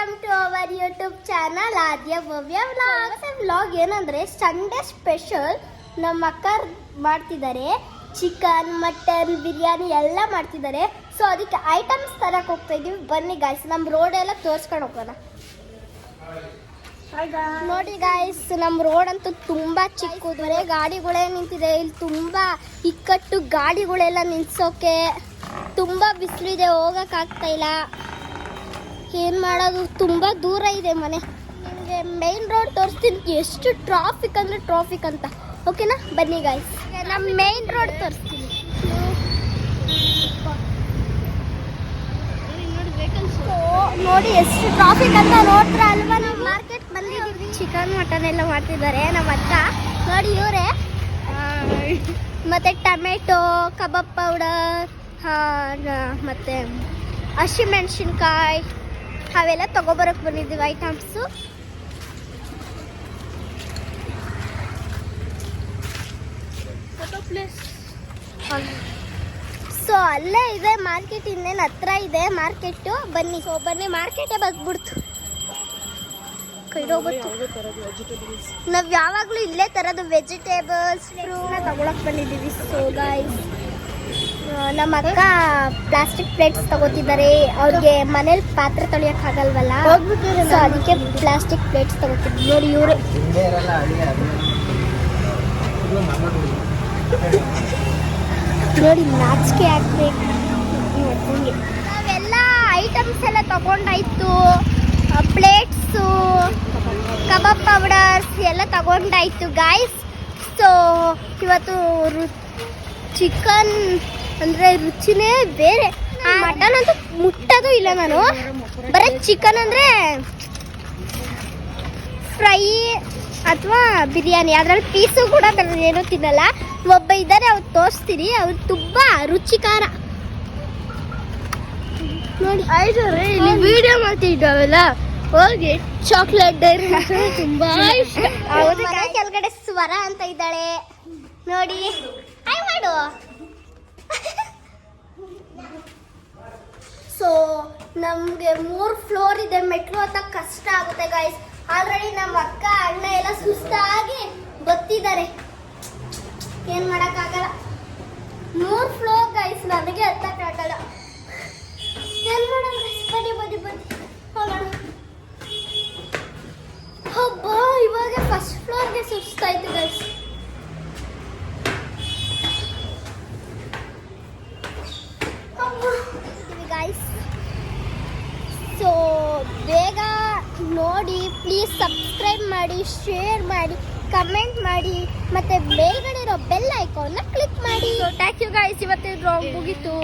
Welcome to our YouTube channel Adya Bhavya vlog. ಏನಂದ್ರೆ Sunday special ನಮ್ಮ ಅಕ್ಕ ಮಾಡ್ತಿದ್ದಾರೆ. ಚಿಕನ್, ಮಟನ್, ಬಿರಿಯಾನಿ ಎಲ್ಲ ಮಾಡ್ತಿದ್ದಾರೆ. ಸೊ ಅದಕ್ಕೆ ಐಟಮ್ಸ್ ತರಕ್ಕೆ ಹೋಗ್ತಾ ಇದೀವಿ. ಬನ್ನಿ ಗಾಯ್ಸ್, ನಮ್ಮ ರೋಡ್ ಎಲ್ಲ ತೋರಿಸ್ಕೊಂಡು ಹೋಗೋಣ. ನೋಡಿ ಗಾಯ್ಸ್, ನಮ್ಮ ರೋಡ್ ಅಂತೂ ತುಂಬ ಚಿಕ್ಕದ್ರೆ ಗಾಡಿಗಳೇ ನಿಂತಿದೆ. ಇಲ್ಲಿ ತುಂಬ ಇಕ್ಕಟ್ಟು, ಗಾಡಿಗಳೆಲ್ಲ ನಿಲ್ಸೋಕೆ ತುಂಬ ಬಿಸಿಲಿದೆ, ಹೋಗೋಕ್ಕಾಗ್ತಾ ಇಲ್ಲ. ಏನು ಮಾಡೋದು, ತುಂಬ ದೂರ ಇದೆ ಮನೆ. ನಿಮಗೆ ಮೇನ್ ರೋಡ್ ತೋರಿಸ್ತೀನಿ, ಎಷ್ಟು ಟ್ರಾಫಿಕ್ ಅಂದರೆ ಟ್ರಾಫಿಕ್ ಅಂತ. ಓಕೆನಾ, ಬನ್ನಿ ಗಾಯ್ಸ್, ನಮ್ಮ ಮೇನ್ ರೋಡ್ ತೋರಿಸ್ತೀನಿ. ನೋಡಿ ಎಷ್ಟು ಟ್ರಾಫಿಕ್ ಅಂತ ನೋಡ್ರ ಅಲ್ವಾ. ನಾವು ಮಾರ್ಕೆಟ್ ಬಂದಿದ್ದೀವಿ. ಚಿಕನ್, ಮಟನ್ ಎಲ್ಲ ಮಾಡ್ತಿದ್ದಾರೆ ನಮ್ಮ ಅಕ್ಕ. ನೋಡಿ ಇವರೇ. ಮತ್ತು ಟೊಮೆಟೊ, ಕಬಾಬ್ ಪೌಡರ್, ಮತ್ತು ಹಸಿಮೆಣಸಿನ್ಕಾಯಿ ಅವೆಲ್ಲ ತಗೊಬರಕ್ಕೆ ಬಂದಿದ್ದೀವಿ ಐಟಮ್ಸು. ಸೊ ಅಲ್ಲೇ ಇದೆ ಮಾರ್ಕೆಟ್, ಇನ್ನೇನು ಹತ್ರ ಇದೆ ಮಾರ್ಕೆಟು. ಬನ್ನಿ ಮಾರ್ಕೆಟೇ ಬಂದ್ಬಿಡ್ತು. ನಾವು ಯಾವಾಗಲೂ ಇಲ್ಲೇ ತರೋದು ವೆಜಿಟೇಬಲ್ಸ್, ಫ್ರೂಟ್ನ ತಗೊಳಕ್ ಬಂದಿದ್ದೀವಿ. ಸೊ ಗಾಯ್ಸ್, ನಮ್ಮ ಅಕ್ಕ ಪ್ಲಾಸ್ಟಿಕ್ ಪ್ಲೇಟ್ಸ್ ತಗೋತಿದ್ದಾರೆ. ಅವ್ರಿಗೆ ಮನೇಲಿ ಪಾತ್ರೆ ತೊಳಿಯೋಕ್ಕಾಗಲ್ವಲ್ಲ, ಸೊ ಅದಕ್ಕೆ ಪ್ಲಾಸ್ಟಿಕ್ ಪ್ಲೇಟ್ಸ್ ತಗೋತಿದ್ವಿ. ನೋಡಿ ಇವರು ನೋಡಿ ನಾಚಿಕೆ ಆಗ್ಬೇಕು. ನಾವೆಲ್ಲ ಐಟಮ್ಸ್ ಎಲ್ಲ ತಗೊಂಡಾಯ್ತು. ಪ್ಲೇಟ್ಸು, ಕಬಾಬ್ ಪೌಡರ್ಸ್ ಎಲ್ಲ ತಗೊಂಡಾಯ್ತು ಗಾಯ್ಸ್. ಸೊ ಇವತ್ತು ಚಿಕನ್ ಅಂದರೆ ರುಚಿನೇ ಬೇರೆ. ಮಟನ್ ಅಂತೂ ಮುಟ್ಟೋದು ಇಲ್ಲ ನಾನು. ಬರೀ ಚಿಕನ್ ಅಂದರೆ ಫ್ರೈ ಅಥವಾ ಬಿರಿಯಾನಿ, ಅದರಲ್ಲಿ ಪೀಸು ಕೂಡ ಏನೂ ತಿನ್ನಲ್ಲ. ಒಬ್ಬ ಇದ್ದಾರೆ, ಅವ್ರು ತೋರಿಸ್ತೀನಿ. ಅವ್ರು ತುಂಬ ರುಚಿಕಾರ. ನೋಡಿ ಇಲ್ಲಿ ವಿಡಿಯೋ ಮಾಡ್ತಿದ್ದಾವೆಲ್ಲ, ಹೋಗಿ ಚಾಕ್ಲೇಟ್ ಡೈರಿ ತುಂಬ ಇಷ್ಟ. ಕೆಳಗಡೆ ಸ್ವರ ಅಂತ ಇದ್ದಾಳೆ ನೋಡಿ, ಹಾಯ್ ಮಾಡು. ಸೊ ನಮಗೆ 3 ಫ್ಲೋರ್ ಇದೆ, ಮೆಟ್ರೋ ಹತ್ತಕ್ಕೆ ಕಷ್ಟ ಆಗುತ್ತೆ ಗಾಯ್ಸ್. ಆಲ್ರೆಡಿ ನಮ್ಮ ಅಕ್ಕ ಅಣ್ಣ ಎಲ್ಲ ಸುಸ್ತಾಗಿ ಬತ್ತಿದ್ದಾರೆ. ಏನು ಮಾಡೋಕ್ಕಾಗಲ್ಲ, 3 ಫ್ಲೋರ್ ಗಾಯ್ಸ್, ನನಗೆ ಹತ್ತಕ್ಕಾಗಲ್ಲ. ಏನು ಮಾಡೋಣ, ಬನ್ನಿ ಹೋಗೋಣ. ಹಬ್ಬ, ಇವಾಗ ಫಸ್ಟ್ ಫ್ಲೋರ್ಗೆ ಸುಸ್ತಾಯ್ತು ಗಾಯ್ಸ್. ಗಾಯ್ಸ್, ಸೊ ಬೇಗ ನೋಡಿ, ಪ್ಲೀಸ್ ಸಬ್ಸ್ಕ್ರೈಬ್ ಮಾಡಿ, ಶೇರ್ ಮಾಡಿ, ಕಮೆಂಟ್ ಮಾಡಿ, ಮತ್ತು ಮೇಲ್ಗಡೆ ಇರೋ ಬೆಲ್ ಐಕಾನ್ನ ಕ್ಲಿಕ್ ಮಾಡಿ. ಸೊ ಥ್ಯಾಂಕ್ ಯು ಗಾಯ್ಸ್, ಇವತ್ತಿನ ವ್ಲಾಗ್ ಮುಗೀತು.